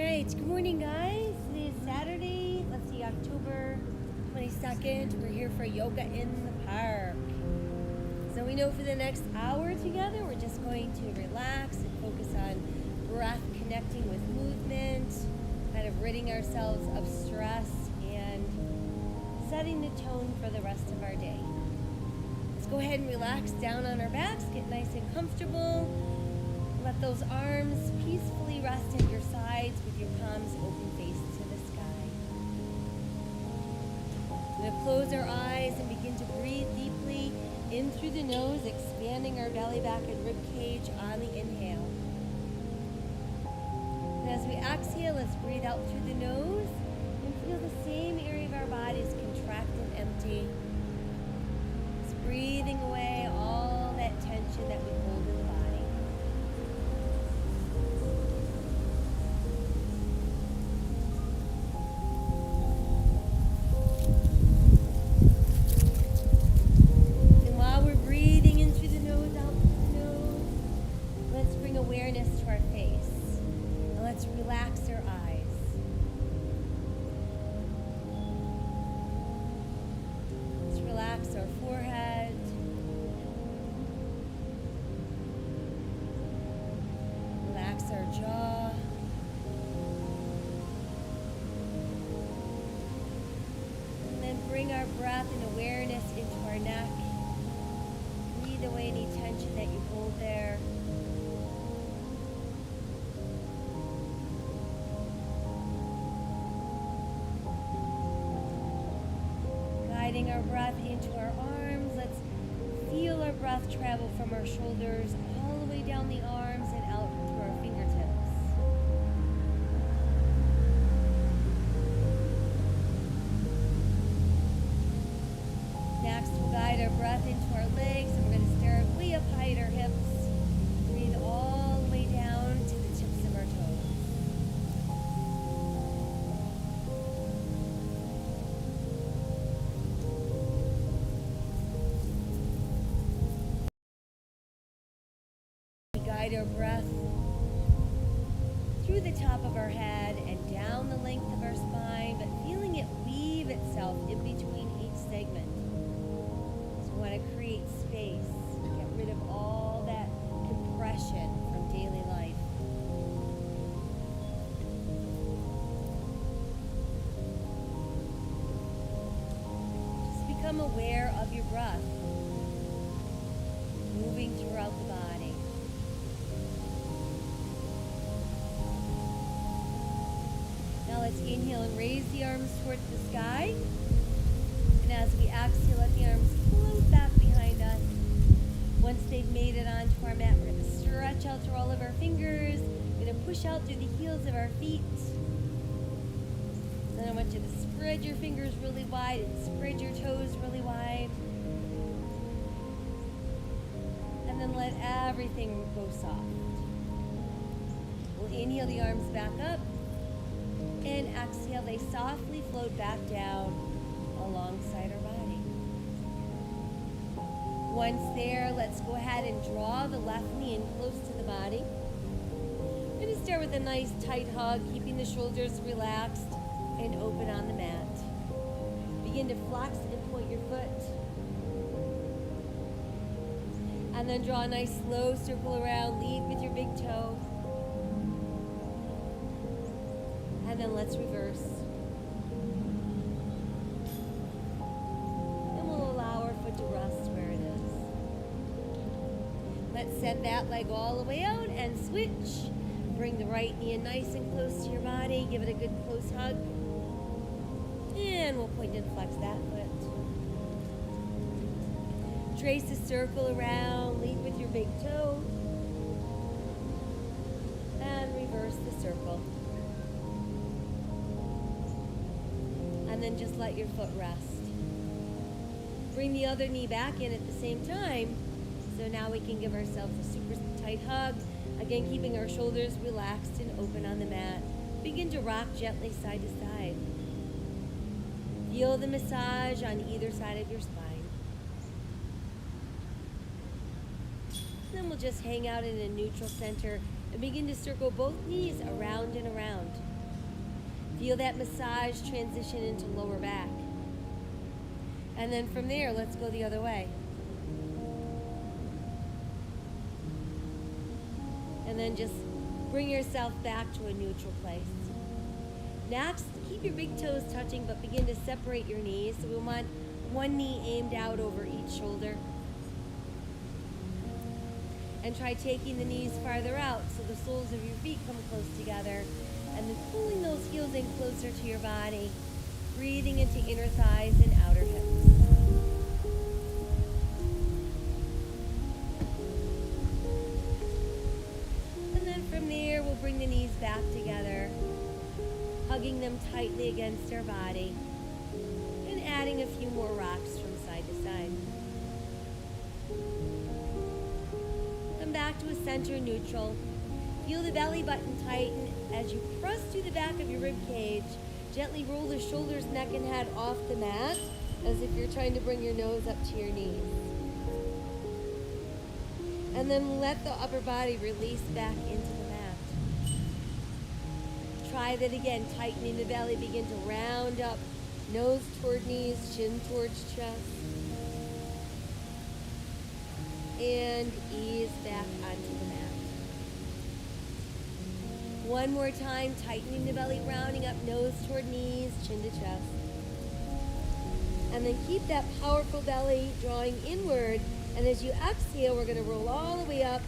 right, good morning, guys. Today is Saturday, let's see, October 22nd. We're here for yoga in the park. So we know for the next hour together, we're just going to relax and focus on breath, connecting with movement, kind of ridding ourselves of stress and setting the tone for the rest of our day. Let's go ahead and relax down on our backs, get nice and comfortable. Let those arms peacefully rest at your sides with your palms open face to the sky. We're going to close our eyes and begin to breathe deeply in through the nose, expanding our belly, back, and rib cage on the inhale. And as we exhale, let's breathe out through the nose and feel the same area of our bodies contract and empty. Just breathing away all that tension that we hold in the body. Awareness to our face. And let's relax our eyes. Let's relax our forehead. Relax our jaw. And then bring our breath and awareness into our neck. Breathe away any tension that you hold there. Guiding our breath into our arms, let's feel our breath travel from our shoulders all the way down the arms and out to our fingertips. Next, we'll guide our breath into our legs, and we're going to start way up high at our hips. Breathe all the way down to the tips of our toes. Guide our breath through the top of our head and down the length of our spine, but feeling it weave itself in between each segment. So we want to create space, get rid of all that compression from daily life. Just become aware of your breath moving throughout the body. Now let's inhale and raise the arms towards the sky. And as we exhale, let the arms float back behind us. Once they've made it onto our mat, we're going to stretch out through all of our fingers. We're going to push out through the heels of our feet. Then I want you to spread your fingers really wide and spread your toes really wide. And then let everything go soft. We'll inhale the arms back up. And exhale, they softly float back down alongside our body. Once there, let's go ahead and draw the left knee in close to the body. We're going to start with a nice tight hug, keeping the shoulders relaxed and open on the mat. Begin to flex and point your foot. And then draw a nice slow circle around, lead with your big toe. And then let's reverse. And we'll allow our foot to rest where it is. Let's send that leg all the way out and switch. Bring the right knee in nice and close to your body. Give it a good close hug. And we'll point and flex that foot. Trace a circle around. Lead with your big toe. And reverse the circle. And then just let your foot rest. Bring the other knee back in at the same time. So now we can give ourselves a super tight hug. Again, keeping our shoulders relaxed and open on the mat. Begin to rock gently side to side. Feel the massage on either side of your spine. Then we'll just hang out in a neutral center and begin to circle both knees around and around. Feel that massage transition into lower back. And then from there, let's go the other way. And then just bring yourself back to a neutral place. Next, keep your big toes touching, but begin to separate your knees. So we want one knee aimed out over each shoulder. And try taking the knees farther out so the soles of your feet come close together. And then pulling those heels in closer to your body. Breathing into inner thighs and outer hips. And then from there, we'll bring the knees back together, hugging them tightly against our body, and adding a few more rocks from side to side. Come back to a center neutral. Feel the belly button tighten as you press through the back of your rib cage. Gently roll the shoulders, neck, and head off the mat as if you're trying to bring your nose up to your knees. And then let the upper body release back into the mat. Try that again, tightening the belly, begin to round up, nose toward knees, chin towards chest. And ease back onto the mat. One more time, tightening the belly, rounding up, nose toward knees, chin to chest. And then keep that powerful belly drawing inward. And as you exhale, we're going to roll all the way up.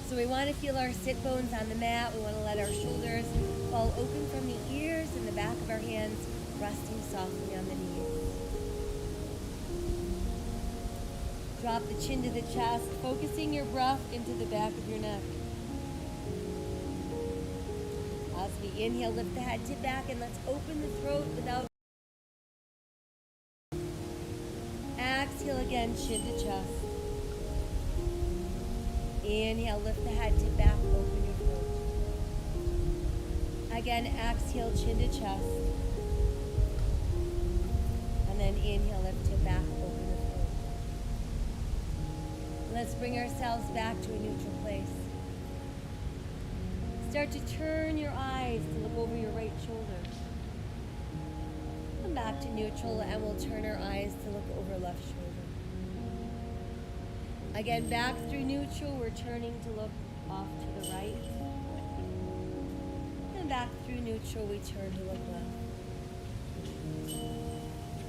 So we want to feel our sit bones on the mat. We want to let our shoulders fall open from the ears and the back of our hands resting softly on the knees. Drop the chin to the chest, focusing your breath into the back of your neck. As we inhale, lift the head, tip back, and let's open the throat without. Exhale again, chin to chest. Inhale, lift the head, tip back, open your throat. Again, exhale, chin to chest. And then inhale, lift, tip back, open the throat. Let's bring ourselves back to a neutral place. Start to turn your eyes to look over your right shoulder. Come back to neutral and we'll turn our eyes to look over left shoulder. Again, back through neutral, we're turning to look off to the right. And back through neutral, we turn to look left.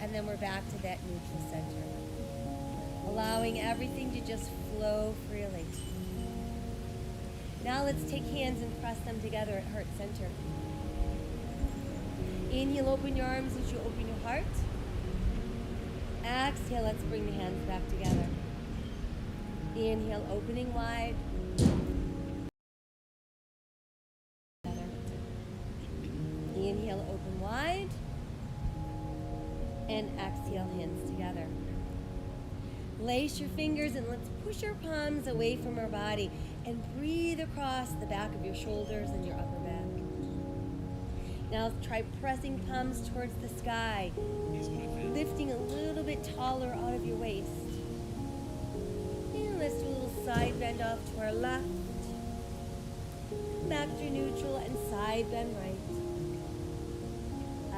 And then we're back to that neutral center. Allowing everything to just flow freely. Now let's take hands and press them together at heart center. Inhale, open your arms as you open your heart. Exhale, let's bring the hands back together. Inhale, opening wide. Inhale, open wide. And exhale, hands together. Lace your fingers and let's push our palms away from our body and breathe across the back of your shoulders and your upper back. Now try pressing palms towards the sky, lifting a little bit taller out of your waist. And let's do a little side bend off to our left. Back to neutral and side bend right.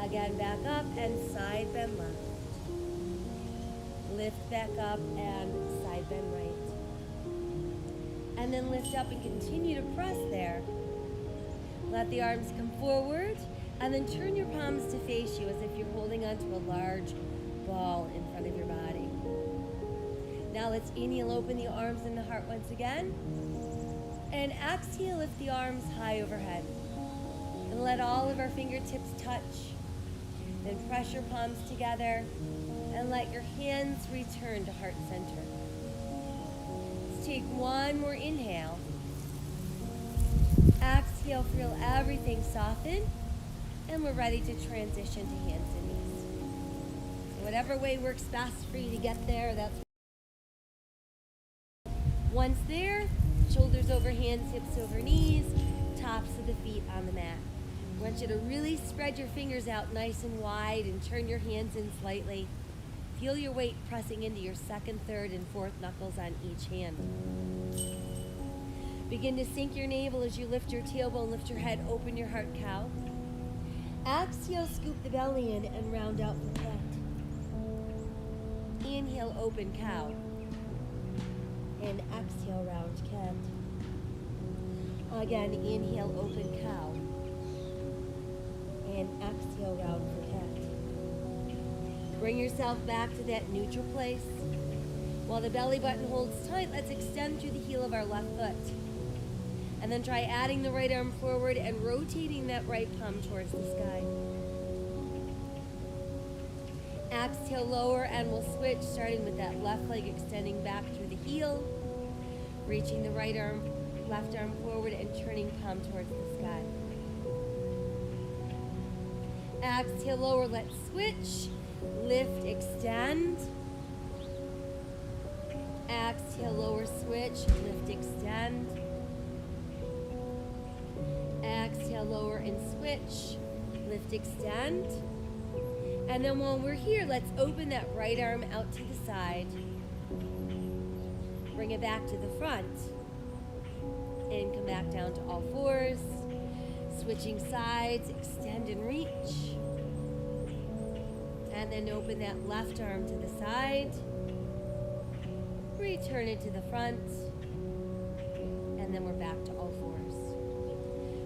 Again, back up and side bend left. Lift back up and side bend right. And then lift up and continue to press there. Let the arms come forward and then turn your palms to face you as if you're holding onto a large ball in front of your body. Now let's inhale, open the arms and the heart once again. And exhale, lift the arms high overhead. And let all of our fingertips touch. Then press your palms together and let your hands return to heart center. Let's take one more inhale. Exhale, feel everything soften, and we're ready to transition to hands and knees. So whatever way works best for you to get there, that's. Once there, shoulders over hands, hips over knees, tops of the feet on the mat. I want you to really spread your fingers out nice and wide and turn your hands in slightly. Feel your weight pressing into your second, third, and fourth knuckles on each hand. Begin to sink your navel as you lift your tailbone, lift your head, open your heart, cow. Exhale, scoop the belly in and round out the cat. Inhale, open cow. And exhale, round cat. Again, inhale, open cow. And exhale, round for cat. Bring yourself back to that neutral place. While the belly button holds tight, let's extend through the heel of our left foot. And then try adding the right arm forward and rotating that right palm towards the sky. Exhale, lower, and we'll switch, starting with that left leg extending back through the heel, reaching the right arm, left arm forward, and turning palm towards the sky. Exhale, lower, let's switch. Lift, extend. Exhale, lower, switch. Lift, extend. Exhale, lower, and switch. Lift, extend. And then while we're here, let's open that right arm out to the side. Bring it back to the front. And come back down to all fours. Switching sides, extend and reach. And then open that left arm to the side. Return it to the front. And then we're back to all fours.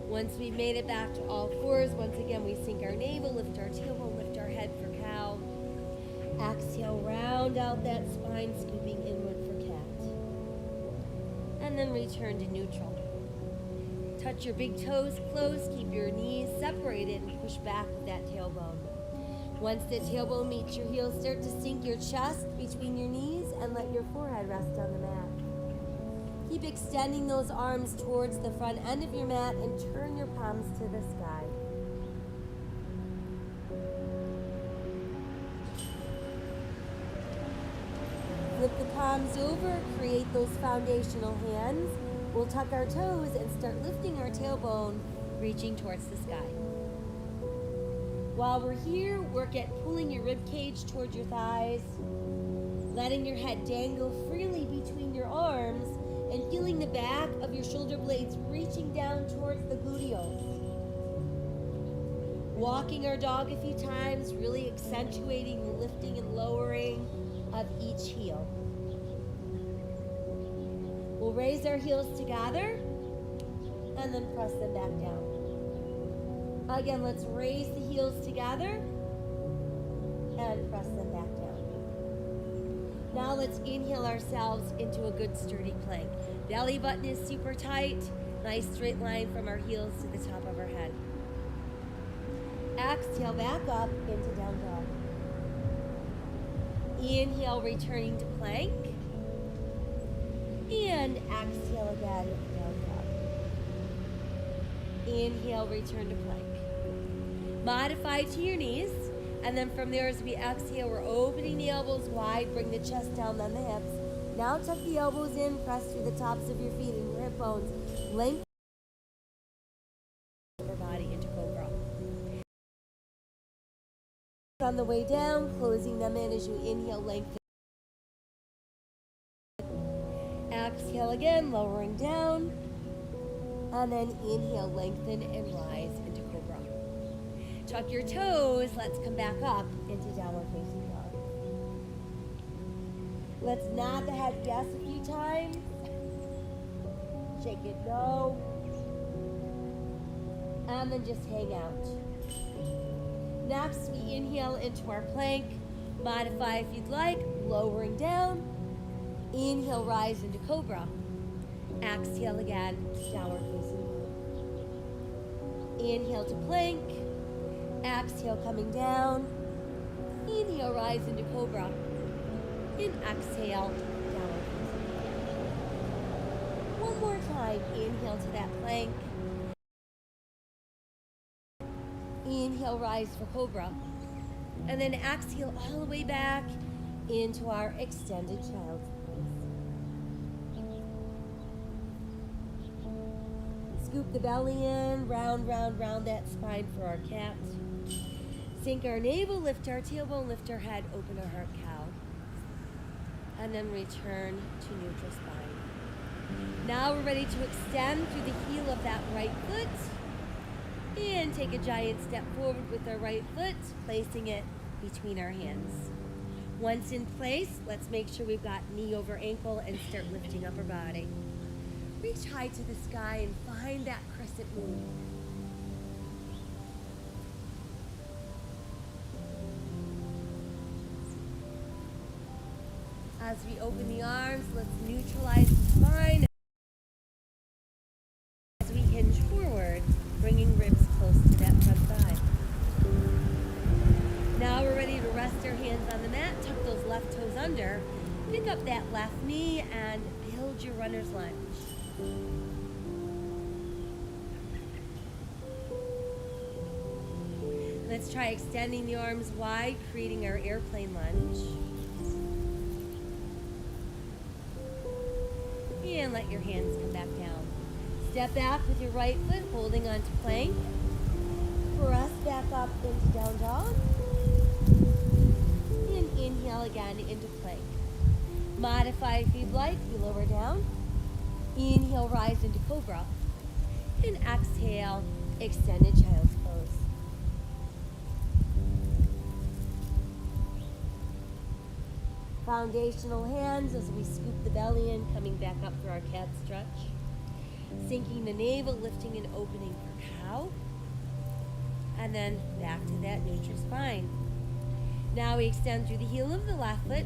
Once we've made it back to all fours, once again we sink our navel, lift our tailbone, lift our head for cow. Exhale, round out that spine, scooping inward for cat. And then return to neutral. Touch your big toes close, keep your knees separated, and push back with that tailbone. Once the tailbone meets your heels, start to sink your chest between your knees and let your forehead rest on the mat. Keep extending those arms towards the front end of your mat and turn your palms to the sky. Flip the palms over, create those foundational hands. We'll tuck our toes and start lifting our tailbone, reaching towards the sky. While we're here, work at pulling your rib cage towards your thighs, letting your head dangle freely between your arms, and feeling the back of your shoulder blades reaching down towards the gluteals. Walking our dog a few times, really accentuating the lifting and lowering of each heel. We'll raise our heels together and then press them back down. Again, let's raise the heels together and press them back down. Now let's inhale ourselves into a good sturdy plank. Belly button is super tight. Nice straight line from our heels to the top of our head. Exhale back up into down dog. Inhale, returning to plank. And exhale again, down dog. Inhale, return to plank. Modify to your knees. And then from there, as we exhale, we're opening the elbows wide, bring the chest down, then the hips. Now tuck the elbows in, press through the tops of your feet and your hip bones. Lengthen your body into cobra. On the way down, closing them in as you inhale, lengthen. Exhale again, lowering down. And then inhale, lengthen and rise into cobra. Tuck your toes. Let's come back up into downward facing dog. Let's nod the head yes a few times. Shake it no. And then just hang out. Next, we inhale into our plank. Modify if you'd like, lowering down. Inhale, rise into cobra. Exhale again, downward facing dog. Inhale to plank. Exhale, coming down. Inhale, rise into cobra. And exhale, downward facing dog. One more time. Inhale to that plank. Inhale, rise for cobra. And then exhale all the way back into our extended child's pose. Scoop the belly in, round, round, round that spine for our cat. Sink our navel, lift our tailbone, lift our head, open our heart, cow. And then return to neutral spine. Now we're ready to extend through the heel of that right foot and take a giant step forward with our right foot, placing it between our hands. Once in place, let's make sure we've got knee over ankle and start lifting up our body. Reach high to the sky and find that crescent moon. As we open the arms, let's neutralize the spine as we hinge forward, bringing ribs close to that front thigh. Now we're ready to rest our hands on the mat, tuck those left toes under, pick up that left knee, and build your runner's lunge. Let's try extending the arms wide, creating our airplane lunge. And let your hands come back down. Step back with your right foot, holding onto plank. Press back up into down dog. And inhale again into plank. Modify if you'd like, you lower down. Inhale, rise into cobra. And exhale, extended child's pose. Foundational hands as we scoop the belly in, coming back up for our cat stretch. Sinking the navel, lifting and opening for cow. And then back to that neutral spine. Now we extend through the heel of the left foot.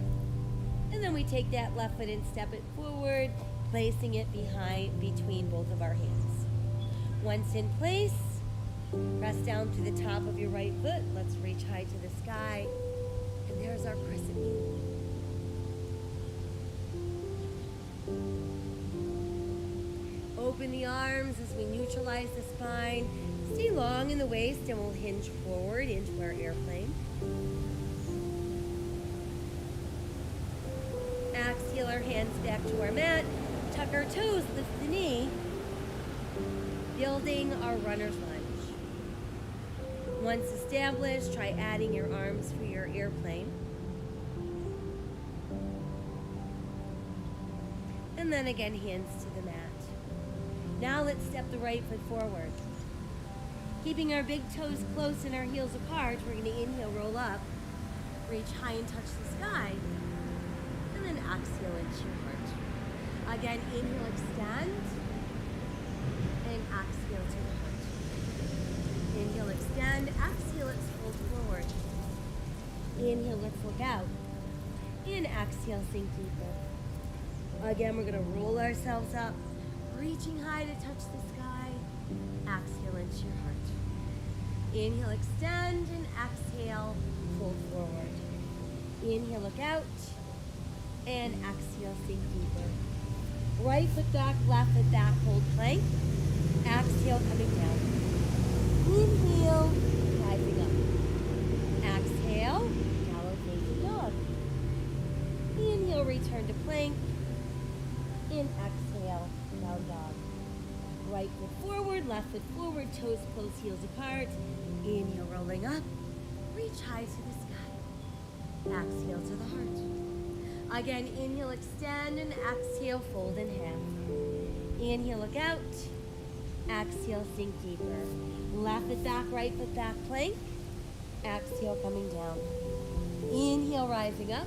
And then we take that left foot and step it forward, placing it between both of our hands. Once in place, press down to the top of your right foot. Let's reach high to the sky. And there's our crescent moon. Open the arms as we neutralize the spine. Stay long in the waist and we'll hinge forward into our airplane. Exhale our hands back to our mat. Tuck our toes, lift the knee. Building our runner's lunge. Once established, try adding your arms for your airplane. And then again, hands to the mat. Now let's step the right foot forward. Keeping our big toes close and our heels apart, we're going to inhale, roll up, reach high and touch the sky, and then exhale into your heart. Again, inhale, extend, and exhale to the heart. Inhale, extend, exhale, let's fold forward. Inhale, let's look out. And exhale, sink deeper. Again, we're going to roll ourselves up, reaching high to touch the sky. Exhale into your heart. Inhale, extend, and exhale, fold forward. Inhale, look out, and exhale, sink deeper. Right foot back, left foot back, hold plank. Exhale, coming down. Inhale, rising up. Exhale, downward facing dog. Inhale, return to plank. And exhale, down dog. Right foot forward, left foot forward, toes close, heels apart. Inhale, rolling up. Reach high to the sky. Exhale to the heart. Again, inhale, extend, and exhale, fold in half. Inhale, look out. Exhale, sink deeper. Left foot back, right foot back, plank. Exhale, coming down. Inhale, rising up.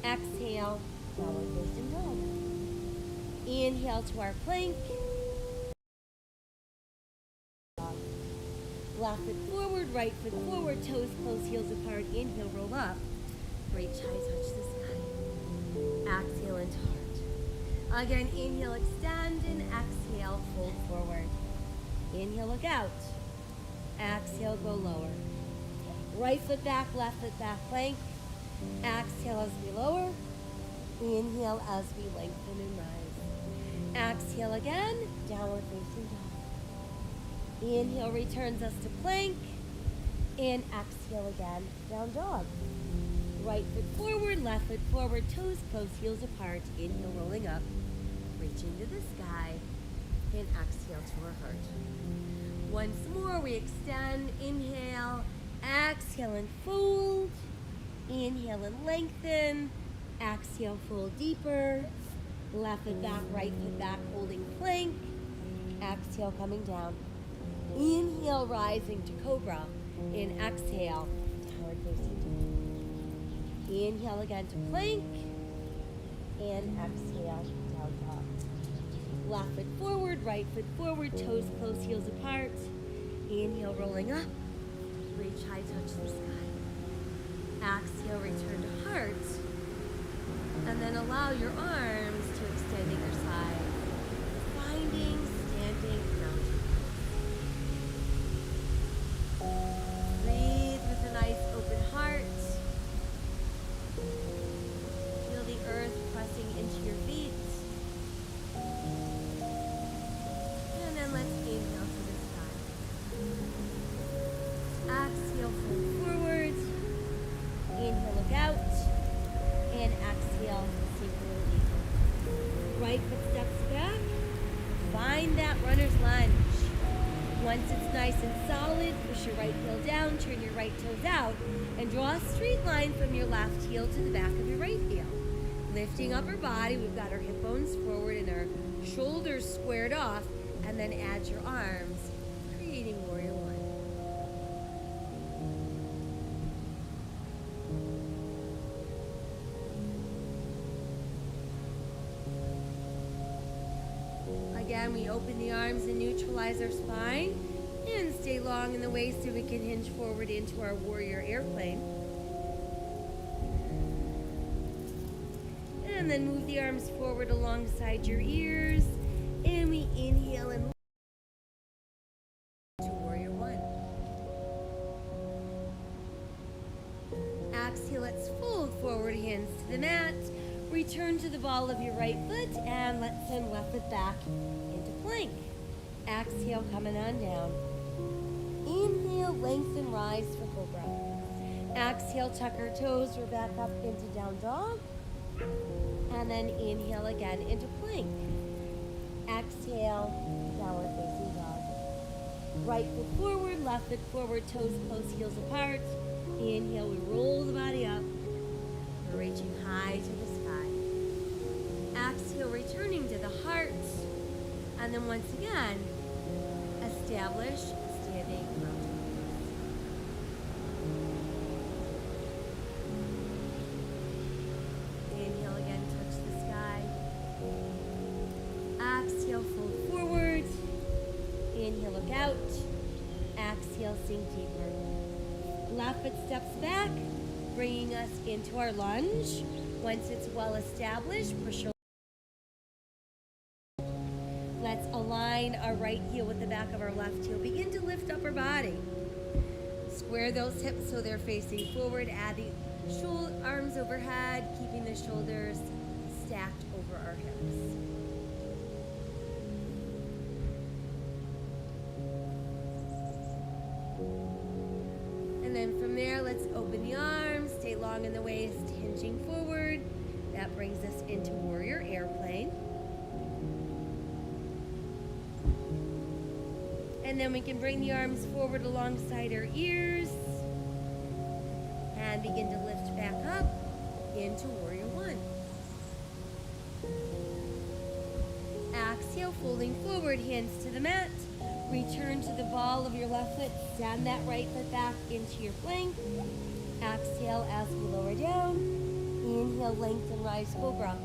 Exhale, downward facing dog. Inhale to our plank. Left foot forward, right foot forward, toes close, heels apart. Inhale, roll up. Reach high, touch the sky. Exhale into heart. Again, inhale, extend, and exhale, fold forward. Inhale, look out. Exhale, go lower. Right foot back, left foot back, plank. Exhale as we lower. Inhale as we lengthen and rise. Exhale again, downward facing dog. Inhale returns us to plank. And exhale again, down dog. Right foot forward, left foot forward, toes close, heels apart. Inhale, rolling up, reaching to the sky. And exhale to our heart. Once more, we extend. Inhale, exhale and fold. Inhale and lengthen. Exhale, fold deeper. Left foot back, right foot back, holding plank. Exhale, coming down. Inhale, rising to cobra. And exhale, downward facing dog. Inhale again to plank. And exhale, down dog. Left foot forward, right foot forward, toes close, heels apart. Inhale, rolling up. Reach high, touch the sky. Exhale, return to heart. And then allow your arms to extend either side. Finding standing mountain pose. Breathe with a nice open heart. Feel the earth pressing into your feet. And then let's inhale to the sky. Exhale, fold forward. Inhale, look out. And exhale, synchro eagle. Right foot steps back. Find that runner's lunge. Once it's nice and solid, push your right heel down, turn your right toes out, and draw a straight line from your left heel to the back of your right heel. Lifting upper body, we've got our hip bones forward and our shoulders squared off, and then add your arms, creating warrior one. Again, we open the arms and neutralize our spine and stay long in the waist so we can hinge forward into our warrior airplane. And then move the arms forward alongside your ears. And we inhale and to warrior one. Exhale, let's fold forward, hands to the mat. Return to the ball of your right foot and let's send left foot back into plank. Exhale, coming on down. Inhale, lengthen, rise for cobra. Exhale, tuck our toes, we're back up into down dog. And then inhale again into plank. Exhale, downward facing dog. Right foot forward, left foot forward, toes close, heels apart. Inhale, we roll the body up. We're reaching high to the sky. Exhale, returning to the heart. And then once again, establish standing mountain pose. Inhale again, touch the sky. Exhale, fold forward. Inhale, look out. Exhale, sink deeper. Left foot steps back, bringing us into our lunge. Once it's well established, push your. Let's align our right heel with the back of our left heel. Begin to lift up our body. Square those hips so they're facing forward. Add the arms overhead, keeping the shoulders stacked over our hips. And then from there, let's open the arms, stay long in the waist, hinging forward. That brings us into warrior airplane. And then we can bring the arms forward alongside our ears and begin to lift back up into warrior one. Exhale, folding forward, hands to the mat. Return to the ball of your left foot. Send that right foot back into your plank. Exhale as we lower down. Inhale, lengthen, rise, cobra.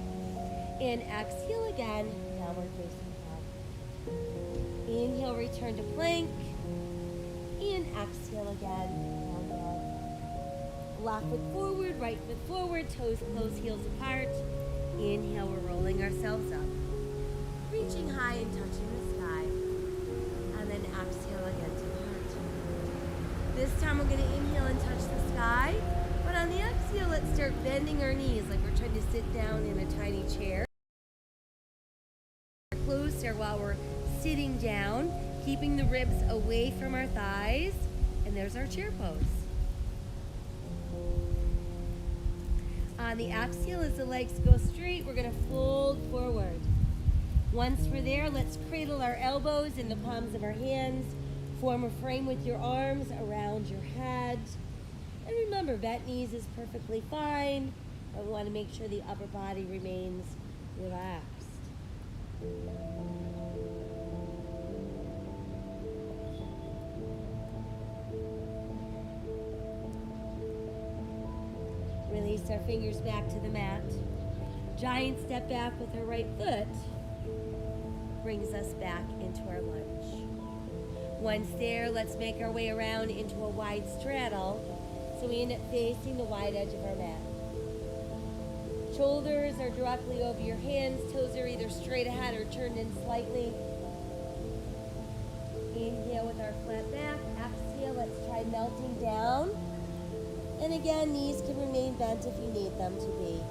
And exhale again, downward facing dog. Inhale, return to plank. And exhale again, down dog. Left foot forward, right foot forward, toes close, heels apart. Inhale, we're rolling ourselves up. Reaching high and touching the sky. And then exhale again to the heart. This time we're going to inhale and touch the sky. But on the exhale, let's start bending our knees like we're trying to sit down in a tiny chair. Closed there while we're sitting down, keeping the ribs away from our thighs. And there's our chair pose. On the exhale, as the legs go straight, we're going to fold forward. Once we're there, let's cradle our elbows in the palms of our hands. Form a frame with your arms around your head. And remember, bent knees is perfectly fine, but we want to make sure the upper body remains relaxed. Release our fingers back to the mat. Giant step back with our right foot brings us back into our lunge. Once there, let's make our way around into a wide straddle so we end up facing the wide edge of our mat. Shoulders are directly over your hands, toes are either straight ahead or turned in slightly. Inhale with our flat back. Exhale, let's try melting down. And again, knees can remain bent if you need them to be.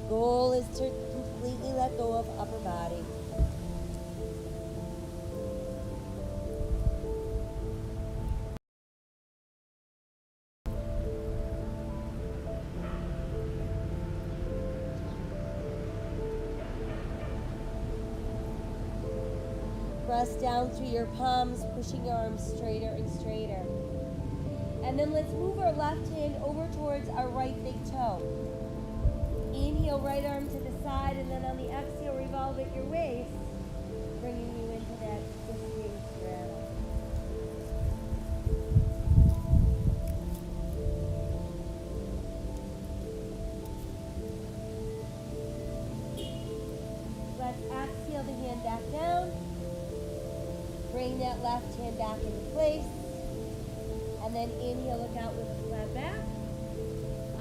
Goal is to completely let go of upper body. Press down through your palms, pushing your arms straighter and straighter. And then let's move our left hand over towards our right big toe. Inhale, right arm to the side, and then on the exhale, revolve at your waist, bringing you into that twisting straddle. Let's exhale the hand back down. Bring that left hand back into place. And then inhale, look out with a flat back.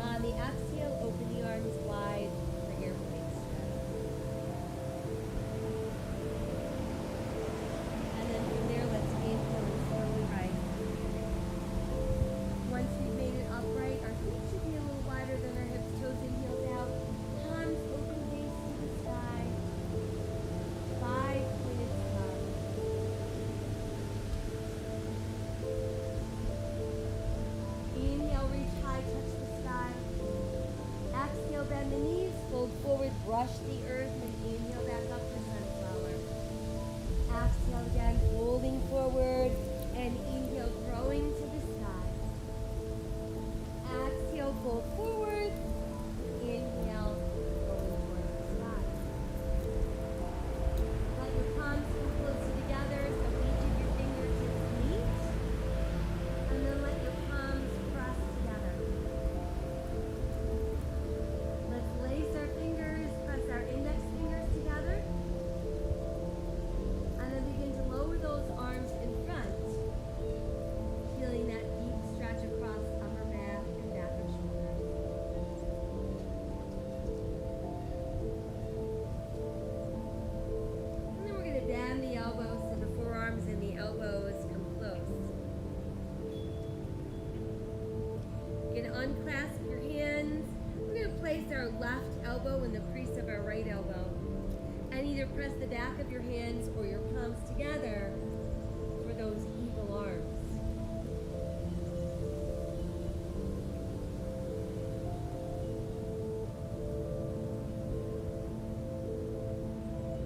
On the exhale, open the arms wide for airplane straddle. And then from there, let's inhale and slowly right. Once we've made it upright, our feet should be a little wider than our hips, toes and heels out. Palms open, gaze to the sky. 5 pointed stars. Inhale, reach high, touch the sky. Exhale, bend the knees, fold forward, brush the earth, and inhale back up for sunflower. Exhale again, folding forward, and inhale, growing to the sky. Exhale, fold forward. Inhale, going toward the sky. Let your palms come closer together so each of your fingertips meet. And then let your palms press together. Let's lace our fingers, press our index fingers together. And then begin to lower those arms in front, feeling that deep stretch across upper back and back of shoulder. And then we're going to bend the elbows so the forearms and the elbows come close. You're going to unclasp your hands. We're going to place our left elbow in the crease of our right elbow. And either press the back of your hands or your palms together for those eagle arms.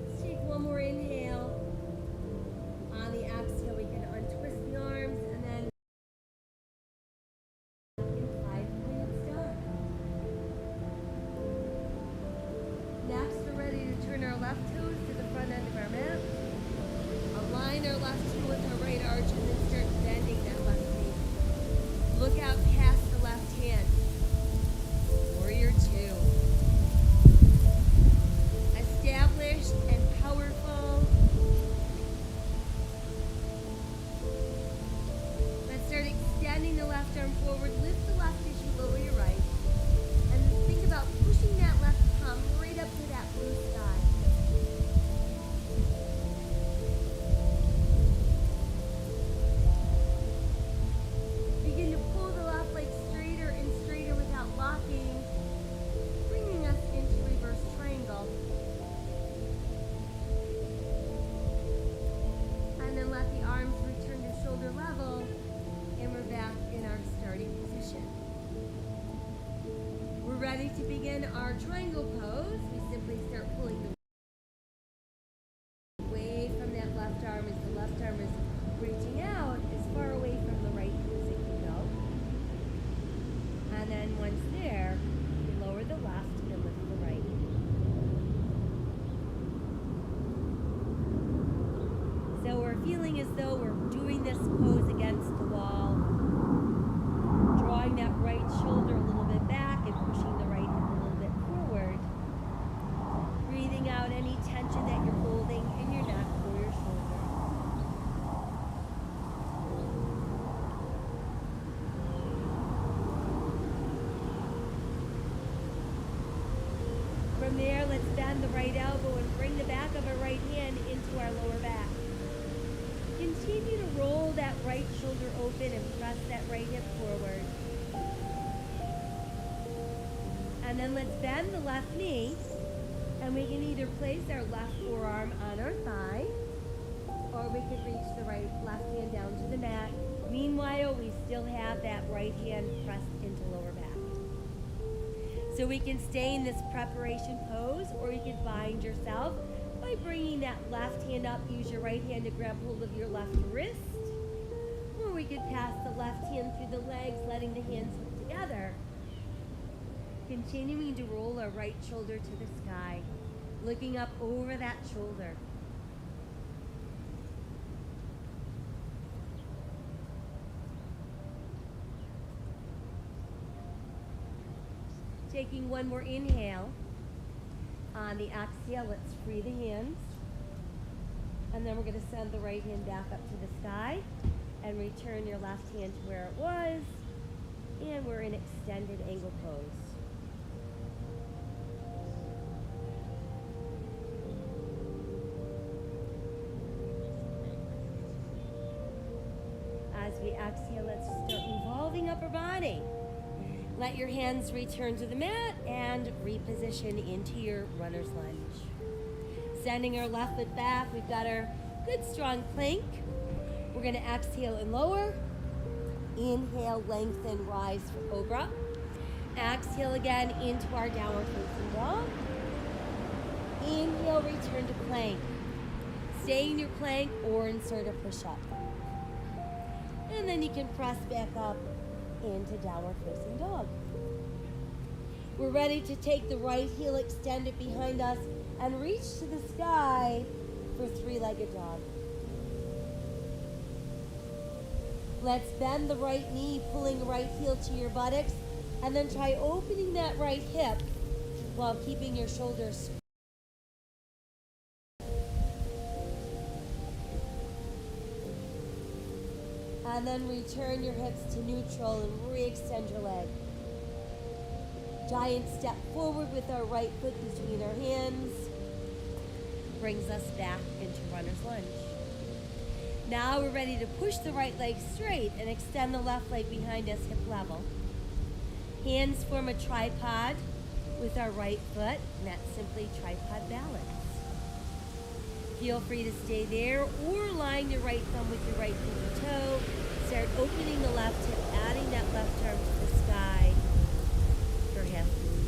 Let's take one more inhale. On the exhale, we can untwist the arms and then in 5-pointed star. Next, we're ready to turn our left toes to the front end of our mat. Align our left heel with our right arch and then start bending that left knee. Look out past the left hand. Warrior 2. Established and powerful. Let's start extending the left arm forward. Lift the left as you lower your right. And think about pushing that left palm right up to that blue sky. Begin to pull the left leg straighter and straighter without locking, bringing us into reverse triangle. And then let the arms return to shoulder level, and we're back in our starting position. We're ready to begin our triangle pose. We simply start pulling away from that left arm as the left arm is reaching out as far away from the right as it can go. And then once there, we lower the left and lift the right. feeling as though we're doing this pose against the wall. Drawing that right shoulder a little bit back and pushing the right hip a little bit forward. Breathing out any tension that you're holding in your neck or your shoulder. From there, let's bend the right elbow and bring the back of our right hand into our lower back. Continue to roll that right shoulder open and press that right hip forward. And then let's bend the left knee, and we can either place our left forearm on our thigh, or we could reach the left hand down to the mat. Meanwhile, we still have that right hand pressed into lower back. So we can stay in this preparation pose, or you can find yourself by bringing that left hand up. Use your right hand to grab hold of your left wrist, or we could pass the left hand through the legs, letting the hands hook together. Continuing to roll our right shoulder to the sky, looking up over that shoulder. Taking one more inhale. On the exhale, let's free the hands. And then we're going to send the right hand back up to the sky and return your left hand to where it was. And we're in extended angle pose. As we exhale, let's start evolving upper body. Let your hands return to the mat and reposition into your runner's lunge. Sending our left foot back, we've got our good strong plank. We're going to exhale and lower. Inhale, lengthen, rise for cobra. Exhale again into our downward facing dog. Inhale, return to plank. Stay in your plank or insert a push-up. And then you can press back up into downward facing dog. We're ready to take the right heel, extend it behind us, and reach to the sky for three-legged dog. Let's bend the right knee, pulling the right heel to your buttocks, and then try opening that right hip while keeping your shoulders. And then return your hips to neutral and re-extend your leg. Giant step forward with our right foot between our hands. Brings us back into runner's lunge. Now we're ready to push the right leg straight and extend the left leg behind us, hip level. Hands form a tripod with our right foot, and that's simply tripod balance. Feel free to stay there or line your right thumb with your right pinky toe. Start opening the left hip, adding that left arm to the sky for half moon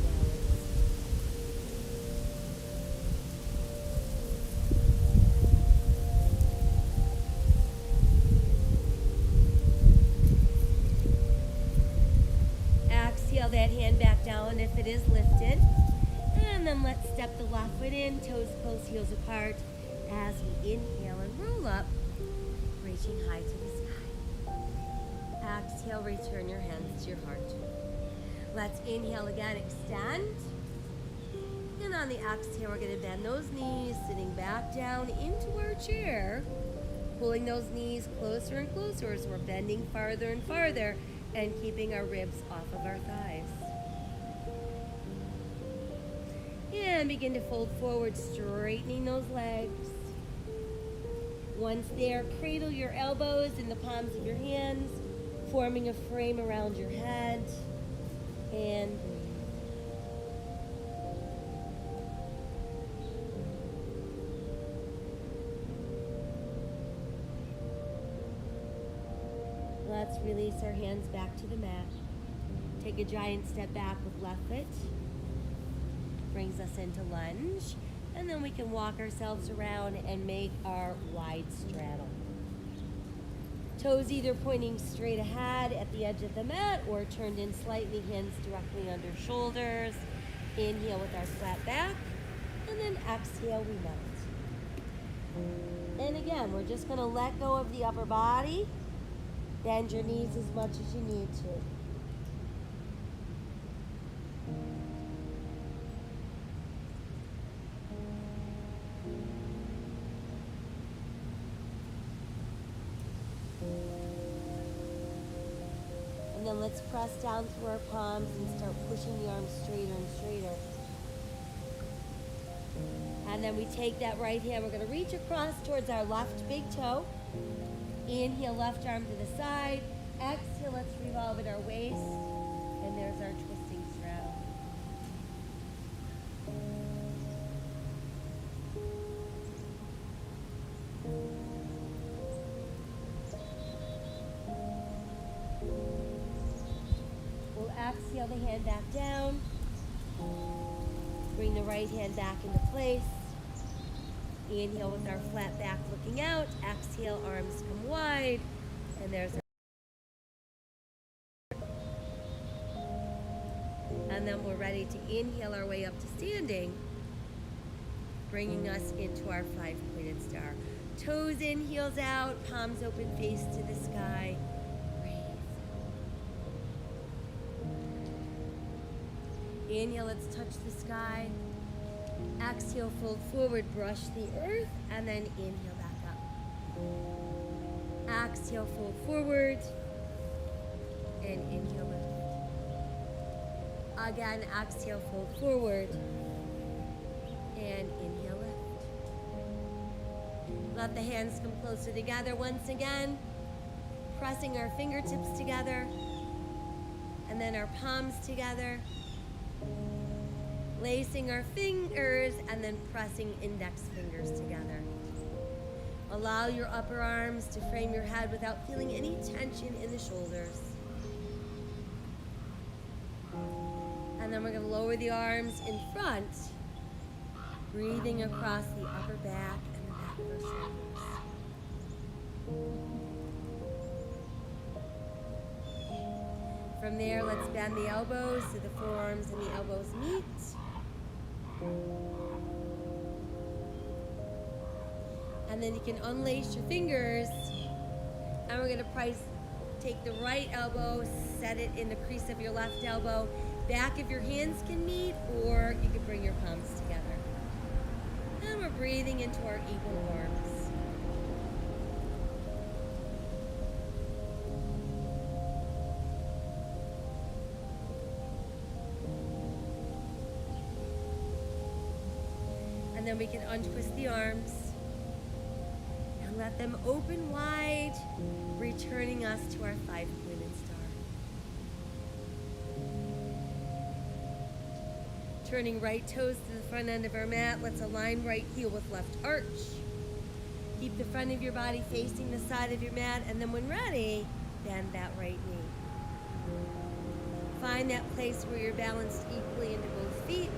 balance. Exhale that hand back down if it is lifted. And then let's step the left foot in, toes close, heels apart. As we inhale and roll up, reaching high to the sky. Exhale, return your hands to your heart. Let's inhale again, extend. And on the exhale, we're going to bend those knees, sitting back down into our chair, pulling those knees closer and closer as we're bending farther and farther and keeping our ribs off of our thighs. And begin to fold forward, straightening those legs. Once there, cradle your elbows in the palms of your hands, forming a frame around your head, and breathe. Let's release our hands back to the mat. Take a giant step back with left foot. Brings us into lunge. And then we can walk ourselves around and make our wide straddle. Toes either pointing straight ahead at the edge of the mat or turned in slightly, hands directly under shoulders. Inhale with our flat back. And then exhale, we melt. And again. again, we're just going to let go of the upper body. Bend your knees as much as you need to. And then let's press down through our palms and start pushing the arms straighter and straighter. And then we take that right hand, we're going to reach across towards our left big toe. Inhale, left arm to the side. Exhale, let's revolve at our waist. And there's our twisting straddle. We'll exhale the hand back down. Bring the right hand back into place. Inhale with our flat back looking out. Exhale, arms come wide. And there's our... And then we're ready to inhale our way up to standing, bringing us into our 5-pointed star. Toes in, heels out, palms open, face to the sky. Breathe. Inhale, let's touch the sky. Exhale, fold forward, brush the earth, and then inhale back up. Exhale, fold forward, and inhale lift. Again, exhale, fold forward, and inhale lift. Let the hands come closer together once again, pressing our fingertips together, and then our palms together. Lacing our fingers and then pressing index fingers together. Allow your upper arms to frame your head without feeling any tension in the shoulders. And then we're going to lower the arms in front, breathing across the upper back and the back of our shoulders. From there, let's bend the elbows so the forearms and the elbows meet. And then you can unlace your fingers, and we're going to take the right elbow, set it in the crease of your left elbow. Back of your hands can meet, or you can bring your palms together. And we're breathing into our eagle arms. And then we can untwist the arms and let them open wide, returning us to our 5-pointed star. Turning right toes to the front end of our mat, let's align right heel with left arch. Keep the front of your body facing the side of your mat, and then when ready, bend that right knee. Find that place where you're balanced equally into both feet.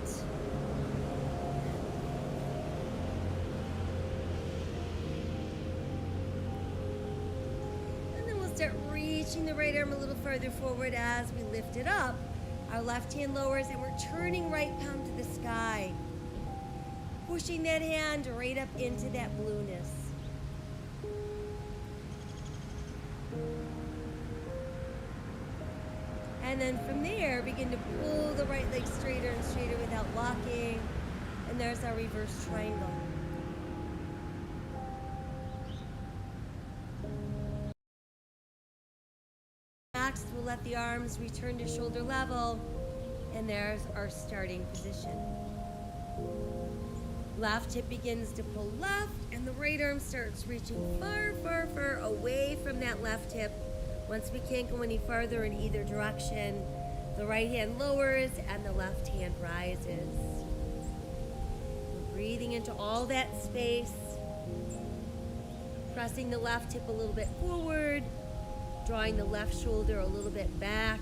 Start reaching the right arm a little further forward as we lift it up. Our left hand lowers and we're turning right palm to the sky. Pushing that hand right up into that blueness. And then from there, begin to pull the right leg straighter and straighter without locking. And there's our reverse triangle. Next, we'll let the arms return to shoulder level, and there's our starting position. Left hip begins to pull left, and the right arm starts reaching far, far, far away from that left hip. Once we can't go any farther in either direction, the right hand lowers and the left hand rises. We're breathing into all that space, pressing the left hip a little bit forward, drawing the left shoulder a little bit back.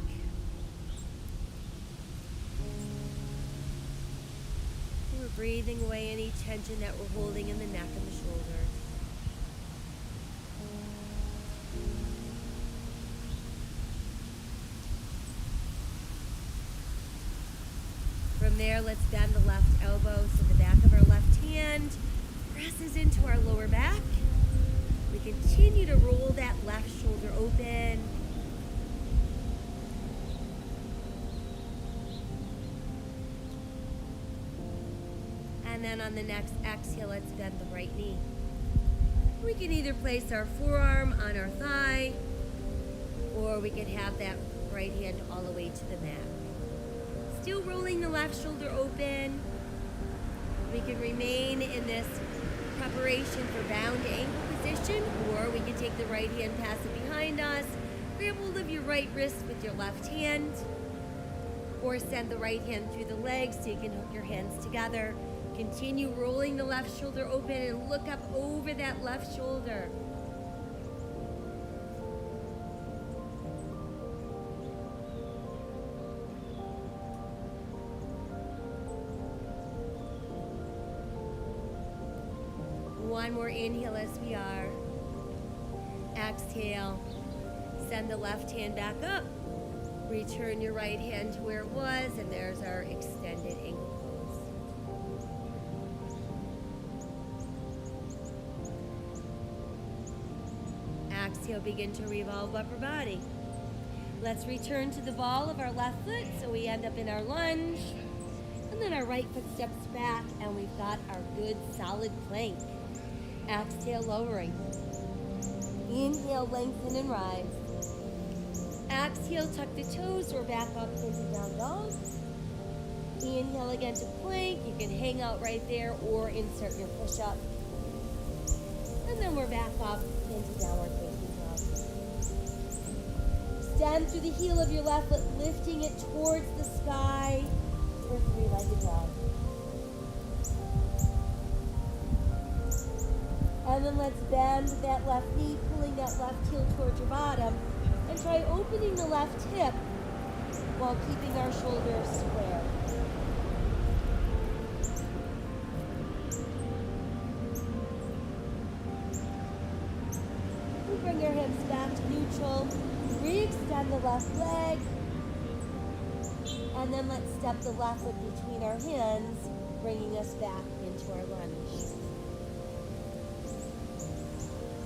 We're breathing away any tension that we're holding in the neck and the shoulders. From there, let's bend the left elbow so the back of our left hand presses into our lower back. continue to roll that left shoulder open. And then on the next exhale, let's bend the right knee. We can either place our forearm on our thigh, or we could have that right hand all the way to the mat. Still rolling the left shoulder open. We can remain in this preparation for bound ankle position, or we can take the right hand, pass it behind us, grab hold of your right wrist with your left hand, or send the right hand through the legs so you can hook your hands together. Continue rolling the left shoulder open and look up over that left shoulder. One more inhale as we are. Exhale. Send the left hand back up. Return your right hand to where it was, and there's our extended ankle pose. Exhale, begin to revolve upper body. Let's return to the ball of our left foot so we end up in our lunge. And then our right foot steps back and we've got our good solid plank. Exhale, lowering. Inhale, lengthen and rise. Exhale, tuck the toes. We're back up into down dog. Inhale again to plank. You can hang out right there or insert your push-up. And then we're back up into downward facing dog. Stand through the heel of your left foot, lifting it towards the sky for three-legged dog. And then let's bend that left knee, pulling that left heel towards your bottom. And try opening the left hip while keeping our shoulders square. We bring our hips back to neutral. Re-extend the left leg. And then let's step the left foot between our hands, bringing us back into our lunge.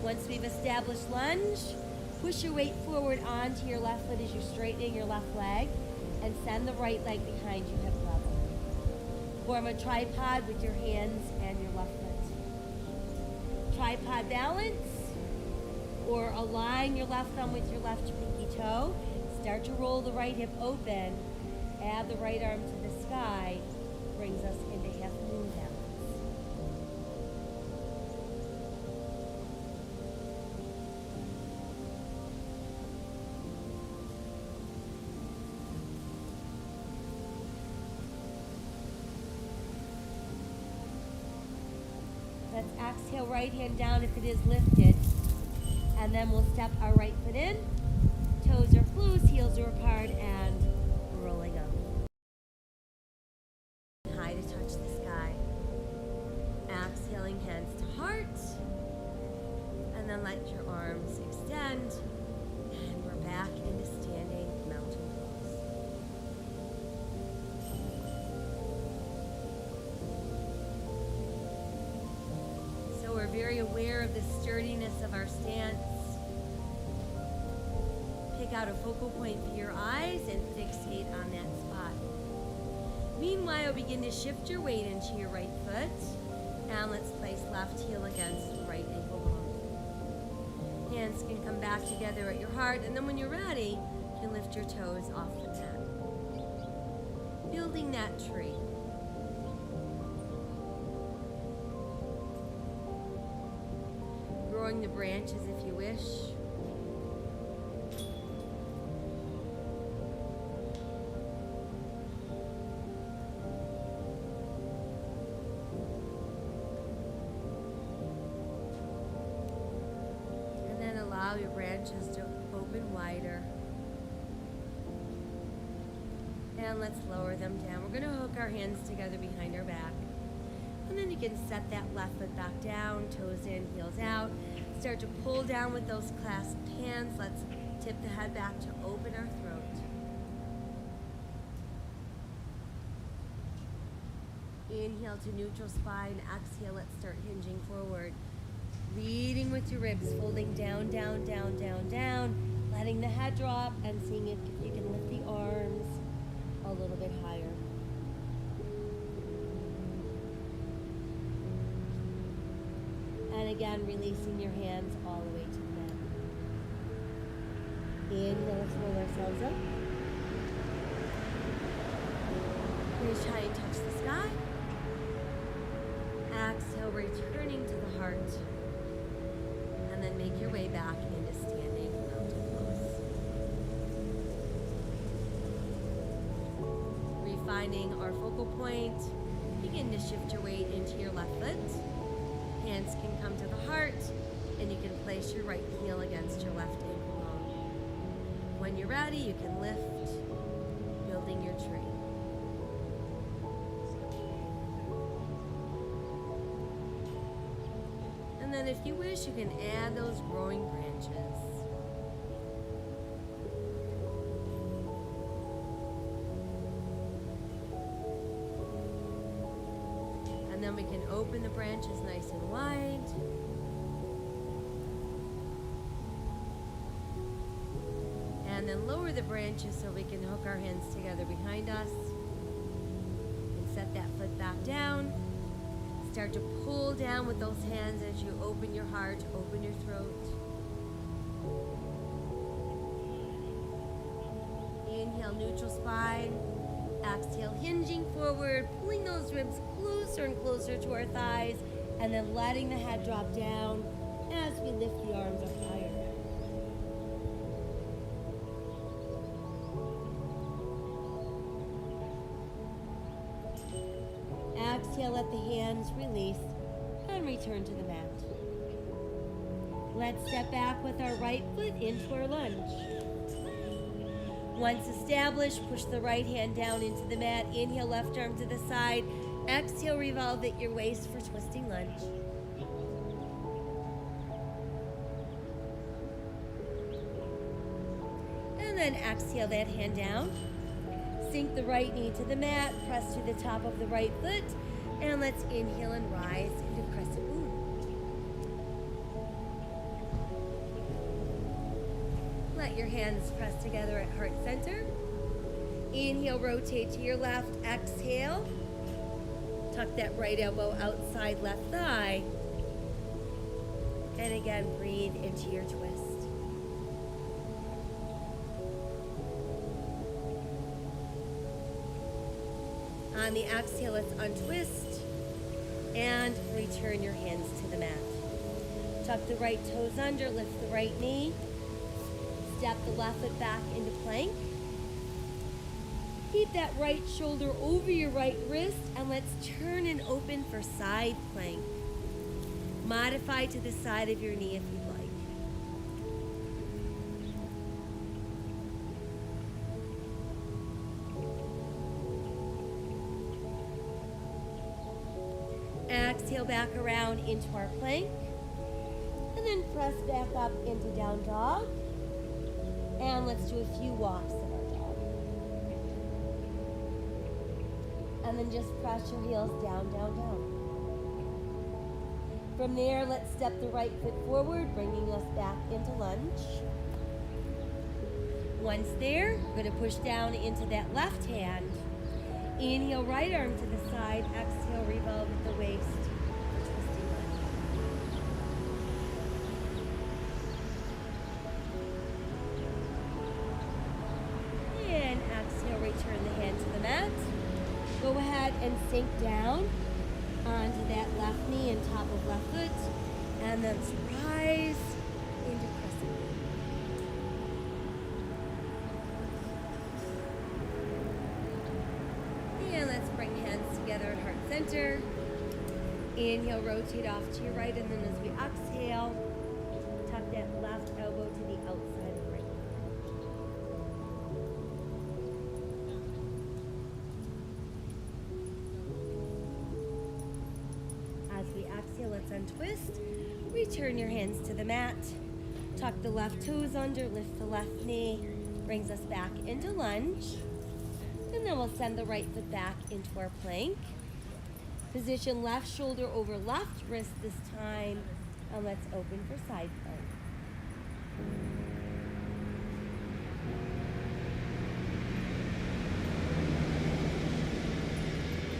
Once we've established lunge, push your weight forward onto your left foot as you're straightening your left leg, and send the right leg behind you, hip level. Form a tripod with your hands and your left foot. Tripod balance, or align your left thumb with your left pinky toe. Start to roll the right hip open. Add the right arm to the sky. Brings us into half moon balance. Let's exhale, right hand down if it is lifted. And then we'll step our right foot in. Toes are closed, heels are apart, and rolling up. High to touch the sky. Exhaling, hands to heart. And then let your arms extend. And we're back into standing mountain pose. So we're very aware of the sturdiness of our stance. Pick out a focal point for your eyes and fixate on that spot. Meanwhile, begin to shift your weight into your right foot. And let's place left heel against right ankle bone. Hands can come back together at your heart, and then when you're ready, you can lift your toes off the mat. Building that tree. Growing the branches if you wish. Allow your branches to open wider. And let's lower them down. We're going to hook our hands together behind our back. And then you can set that left foot back down, toes in, heels out. Start to pull down with those clasped hands. Let's tip the head back to open our throat. Inhale to neutral spine. Exhale, let's start hinging forward. Leading with with your ribs, folding down, down, down, down, down, letting the head drop and seeing if you can lift the arms a little bit higher. And again, releasing your hands all the way to the mat. Inhale, let's roll ourselves up. Reach high and touch the sky. Exhale, returning to the heart. And then make your way back into standing mountain pose. Refining our focal point, begin to shift your weight into your left foot. Hands can come to the heart, and you can place your right heel against your left ankle bone. When you're ready, you can lift, building your tree. And then if you wish, you can add those growing branches. And then we can open the branches nice and wide. And then lower the branches so we can hook our hands together behind us. And set that foot back down. Start to pull down with those hands as you open your heart, open your throat. Inhale, neutral spine. Exhale, hinging forward, pulling those ribs closer and closer to our thighs, and then letting the head drop down as we lift the arms up higher. Exhale, let the hands release and return to the mat. Let's step back with our right foot into our lunge. Once established, push the right hand down into the mat. Inhale, left arm to the side. Exhale, revolve at your waist for twisting lunge. And then exhale that hand down. Sink the right knee to the mat. Press to the top of the right foot. And let's inhale and rise into crescent moon. Let your hands press together at heart center. Inhale, rotate to your left. Exhale. Tuck that right elbow outside left thigh. And again, breathe into your twist. On the exhale, let's untwist and return your hands to the mat. Tuck the right toes under, lift the right knee. Step the left foot back into plank. Keep that right shoulder over your right wrist, and let's turn and open for side plank. Modify to the side of your knee if you'd like. Exhale back around into our plank, and then press back up into down dog. And let's do a few walks of our dog. And then just press your heels down, down, down. From there, let's step the right foot forward, bringing us back into lunge. Once there, we're going to push down into that left hand. Inhale, right arm to the side. Exhale, revolve at the waist. Twisting lunge. And exhale, return the hand to the mat. Go ahead and sink down onto that left knee and top of left foot. And then rise into crescent moon. And let's bring hands together at heart center. Inhale, rotate off to your right, and then as we exhale, tuck that left elbow to the outside of the right. As we exhale, let's untwist. Return your hands to the mat. Tuck the left toes under, lift the left knee, brings us back into lunge. And then we'll send the right foot back into our plank. Position left shoulder over left wrist this time. And let's open for side plank.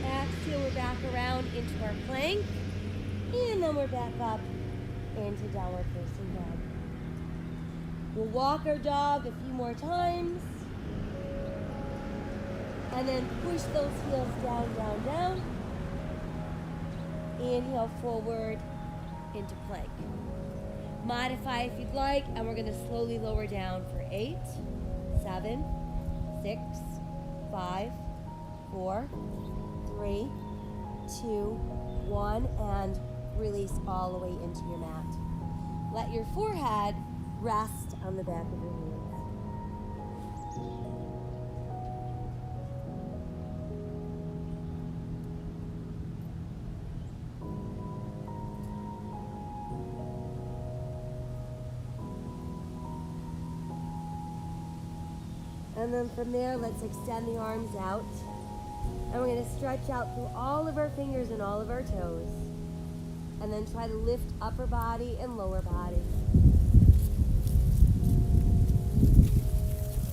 Exhale, we're back around into our plank. And then we're back up into downward facing dog. We'll walk our dog a few more times. And then push those heels down, down, down. Inhale forward into plank. Modify if you'd like, and we're gonna slowly lower down for 8, 7, 6, 5, 4, 3, 2, 1, and release all the way into your mat. Let your forehead rest on the back of your hands. And then from there, let's extend the arms out. And we're going to stretch out through all of our fingers and all of our toes. And then try to lift upper body and lower body.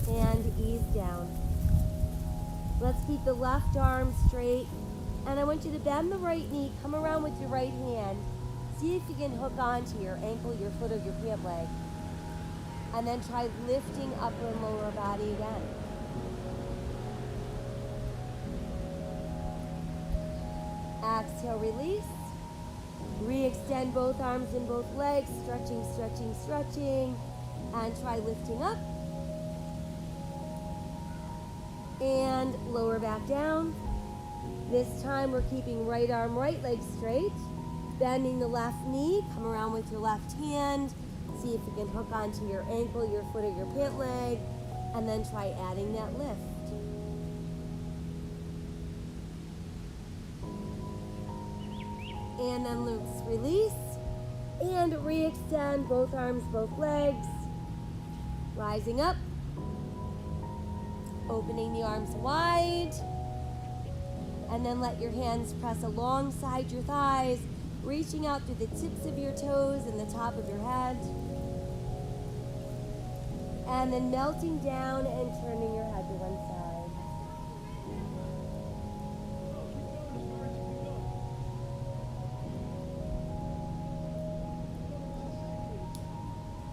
And ease down. Let's keep the left arm straight. And I want you to bend the right knee, come around with your right hand. See if you can hook onto your ankle, your foot, or your pant leg. And then try lifting upper and lower body again. Exhale, release. Re-extend both arms and both legs, stretching, stretching, stretching. And try lifting up. And lower back down. This time we're keeping right arm, right leg straight. Bending the left knee, come around with your left hand. See if you can hook onto your ankle, your foot, or your pant leg, and then try adding that lift. And then loose, release, and re-extend both arms, both legs. Rising up, opening the arms wide, and then let your hands press alongside your thighs, reaching out through the tips of your toes and the top of your head. And then melting down and turning your head to one side.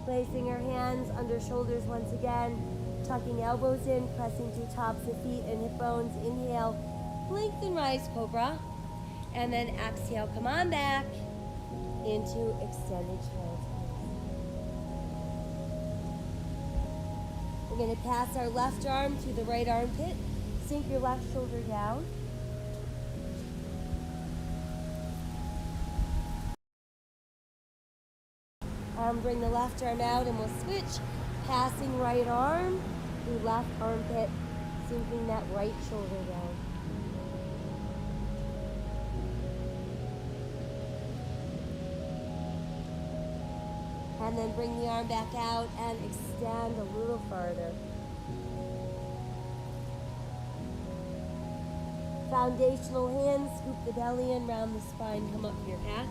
Placing our hands under shoulders once again, tucking elbows in, pressing through tops of feet and hip bones. Inhale, lengthen, rise, cobra. And then exhale, come on back into extended child's pose. We're going to pass our left arm to the right armpit. Sink your left shoulder down. Bring the left arm out and we'll switch. Passing right arm through left armpit, sinking that right shoulder down. And then bring the arm back out and extend a little farther. Foundational hands, scoop the belly in, round the spine, come up your hat.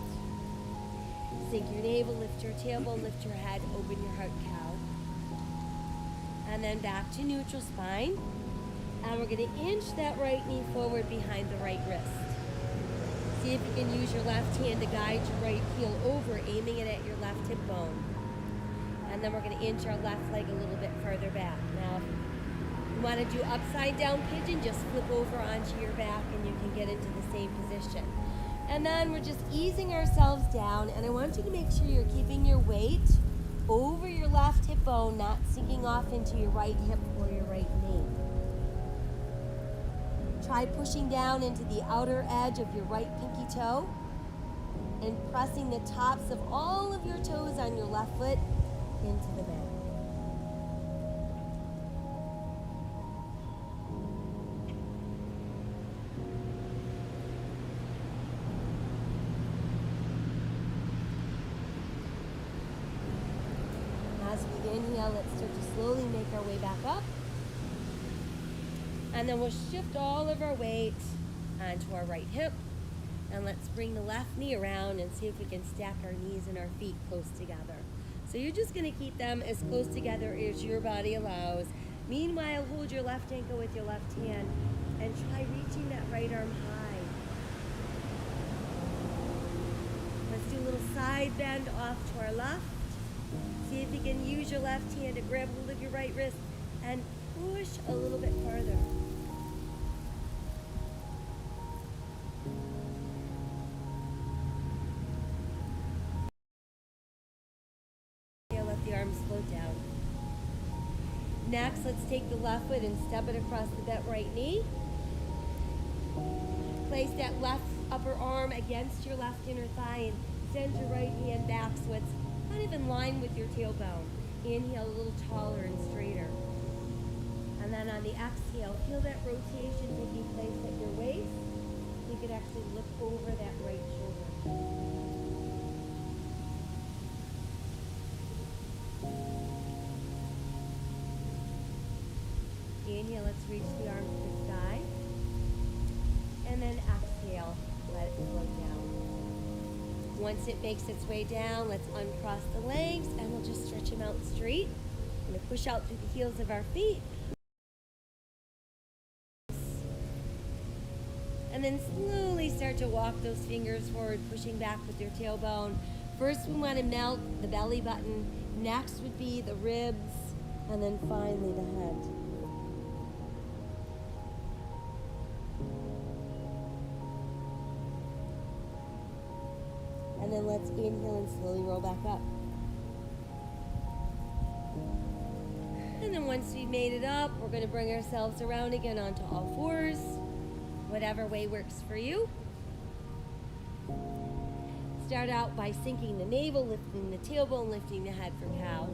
Sink your navel, lift your tailbone, lift your head, open your heart cow. And then back to neutral spine. And we're going to inch that right knee forward behind the right wrist. See if you can use your left hand to guide your right heel over, aiming it at your left hip bone. And then we're going to inch our left leg a little bit further back. Now, if you want to do upside down pigeon, just flip over onto your back and you can get into the same position. And then we're just easing ourselves down, and I want you to make sure you're keeping your weight over your left hip bone, not sinking off into your right hip or your right knee. Try pushing down into the outer edge of your right pinky toe and pressing the tops of all of your toes on your left foot into the mat. As we inhale, let's start to slowly make our way back up. And then we'll shift all of our weight onto our right hip, And let's bring the left knee around and see if we can stack our knees and our feet close together. So you're just gonna keep them as close together as your body allows. Meanwhile, hold your left ankle with your left hand and try reaching that right arm high. Let's do a little side bend off to our left. See if you can use your left hand to grab hold of your right wrist and push a little bit farther. Let the arms float down. Next, let's take the left foot and step it across the bent right knee. Place that left upper arm against your left inner thigh and send your right hand back so it's kind of in line with your tailbone. Inhale a little taller and straighter. And then on the exhale, feel that rotation taking place at your waist. You could actually look over that right shoulder. Inhale, let's reach the arms to the sky. And then exhale, let it float down. Once it makes its way down, let's uncross the legs and we'll just stretch them out straight. We're going to push out through the heels of our feet. And then slowly start to walk those fingers forward, pushing back with your tailbone. First, we want to melt the belly button. Next would be the ribs, and then finally the head. And then let's inhale and slowly roll back up. And then once we've made it up, we're going to bring ourselves around again onto all fours. Whatever way works for you. Start out by sinking the navel, lifting the tailbone, lifting the head for cow,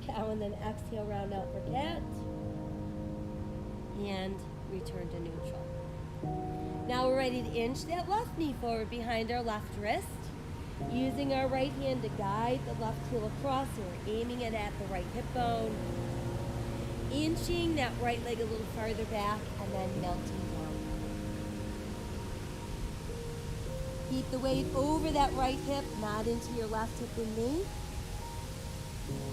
cow, and then exhale, round out for cat, and return to neutral. Now we're ready to inch that left knee forward behind our left wrist, using our right hand to guide the left heel across, so we're aiming it at the right hip bone. Inching that right leg a little farther back and then melting down. Keep the weight over that right hip, not into your left hip and knee.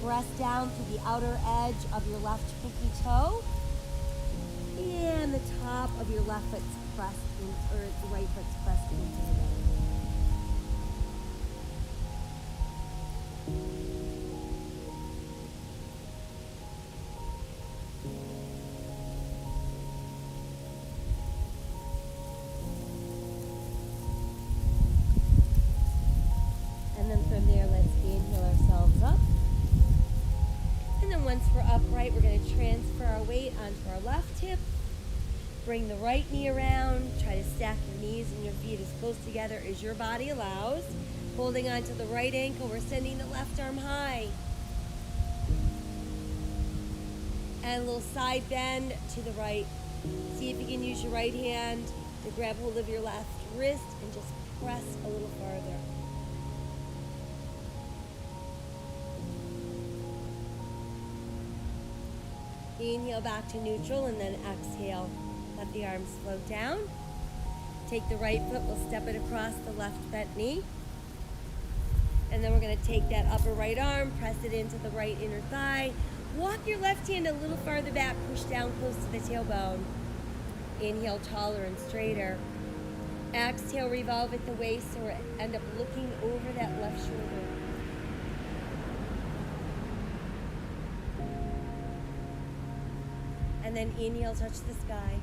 Press down to the outer edge of your left pinky toe. And the top of your left foot's pressed in, or the right foot's pressed into the mat. And then from there, let's inhale ourselves up. And then once we're upright, we're going to transfer our weight onto our left hip. Bring the right knee around. Try to stack your knees and your feet as close together as your body allows. Holding onto the right ankle, we're sending the left arm high. And a little side bend to the right. See if you can use your right hand to grab hold of your left wrist and just press a little farther. Inhale back to neutral and then exhale. Let the arms float down. Take the right foot, we'll step it across the left bent knee. And then we're going to take that upper right arm, press it into the right inner thigh. Walk your left hand a little farther back, push down close to the tailbone. Inhale taller and straighter. Exhale, revolve at the waist so we end up looking over that left shoulder. And then inhale, touch the sky.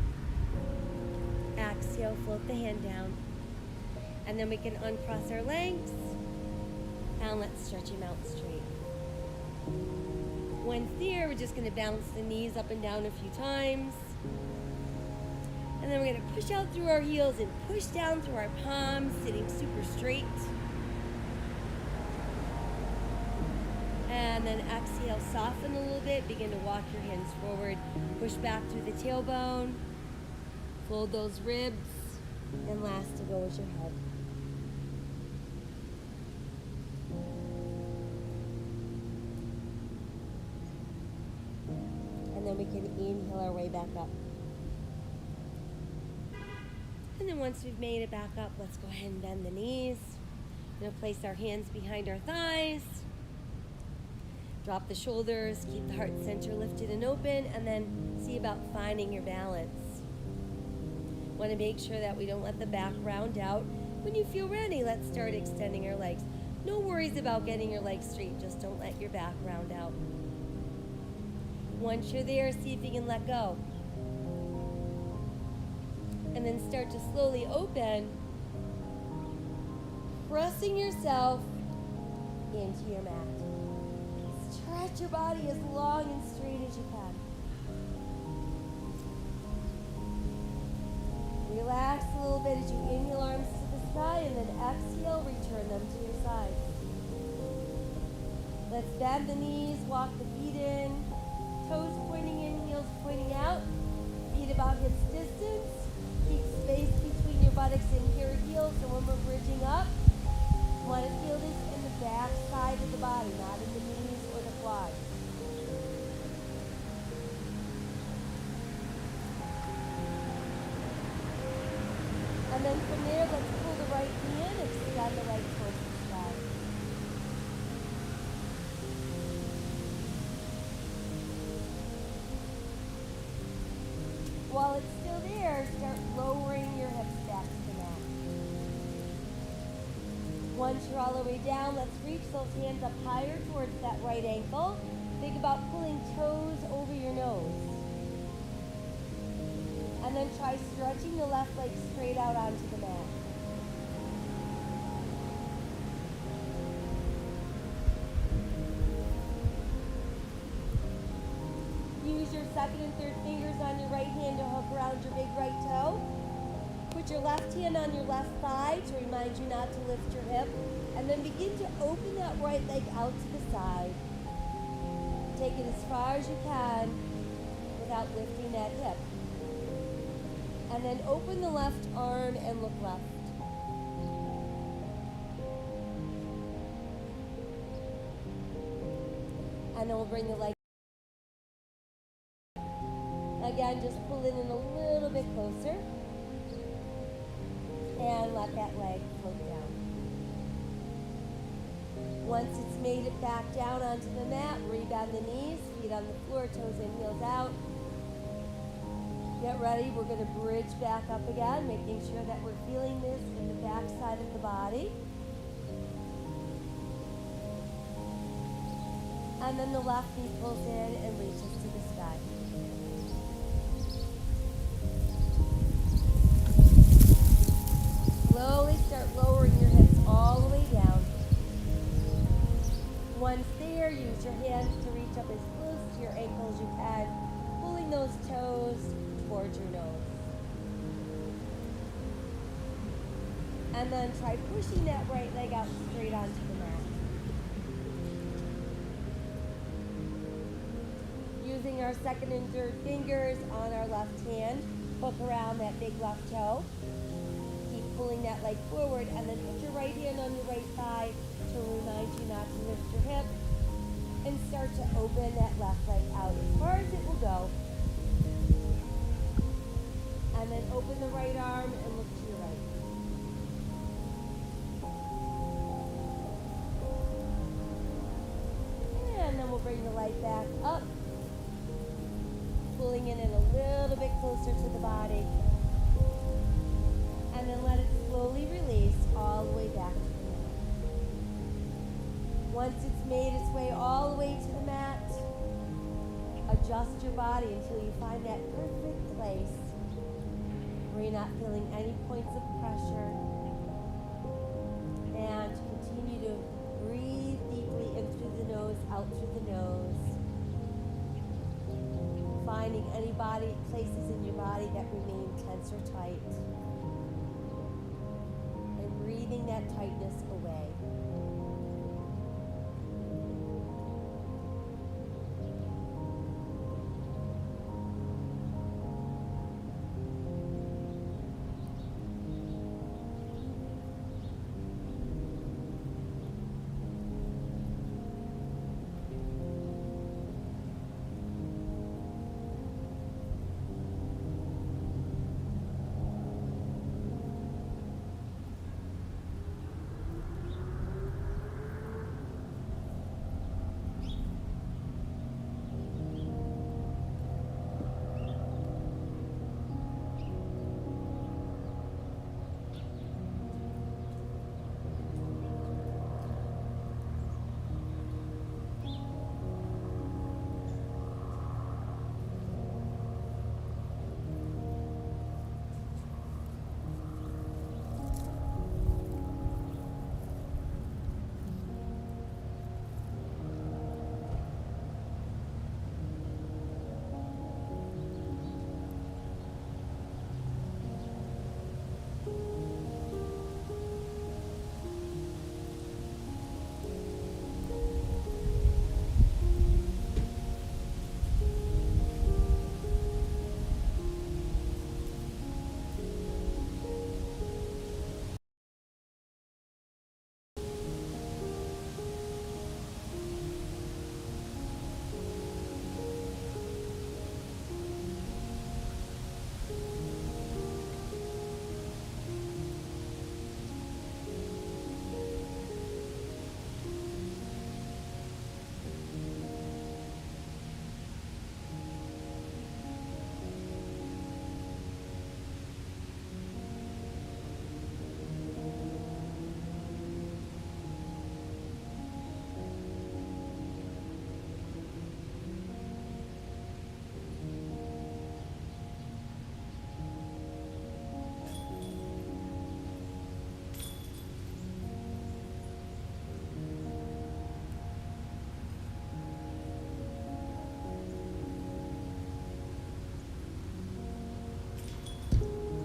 Exhale, float the hand down. And then we can uncross our legs. And let's stretch them out straight. Once there, we're just going to bounce the knees up and down a few times. And then we're going to push out through our heels and push down through our palms, sitting super straight. And then exhale, soften a little bit, begin to walk your hands forward, push back through the tailbone, fold those ribs, and last to go is your head. And then we can inhale our way back up. And then once we've made it back up, let's go ahead and bend the knees. We're going to place our hands behind our thighs. Drop the shoulders, keep the heart center lifted and open, and then see about finding your balance. Want to make sure that we don't let the back round out. When you feel ready, let's start extending our legs. No worries about getting your legs straight, just don't let your back round out. Once you're there, see if you can let go. And then start to slowly open, pressing yourself into your mat. Stretch your body as long and straight as you can. Relax a little bit as you inhale, arms to the sky, and then exhale, return them to your sides. Let's bend the knees, walk the feet in, toes pointing in, heels pointing out, feet about hips distance. Keep space between your buttocks and your heels, so when we're bridging up, you want to feel this in the back side of the body, not in the knees or the quads. And then from there, let's pull the right knee in, extend the right towards the sky. While it's still there, start lowering your hips back to the mat. Once you're all the way down, let's reach those hands up higher towards that right ankle. Think about pulling toes over your nose. And then try stretching the left leg straight out onto the mat. Use your second and third fingers on your right hand to hook around your big right toe. Put your left hand on your left thigh to remind you not to lift your hip. And then begin to open that right leg out to the side. Take it as far as you can without lifting that hip. And then open the left arm and look left. And then we'll bring the leg. Again, just pull it in a little bit closer. And let that leg float down. Once it's made it back down onto the mat, rebend the knees, feet on the floor, toes in, heels out. Get ready, we're going to bridge back up again, making sure that we're feeling this in the back side of the body. And then the left knee pulls in and reaches to the sky. Slowly start lowering your hips all the way down. Once there, use your hands to reach up as close to your ankle as you can, pulling those toes towards your nose. And then try pushing that right leg out straight onto the mat. Using our second and third fingers on our left hand, hook around that big left toe. Keep pulling that leg forward, and then put your right hand on your right thigh to remind you not to lift your hip. And start to open that left leg out as far as it will go. And then open the right arm and look to your right. And then we'll bring the leg back up, pulling it in a little bit closer to the body. And then let it slowly release all the way back to the mat. Once it's made its way all the way to the mat, adjust your body until you find that perfect place where you're not feeling any points of pressure. And continue to breathe deeply in through the nose, out through the nose. Finding any body places in your body that remain tense or tight. And breathing that tightness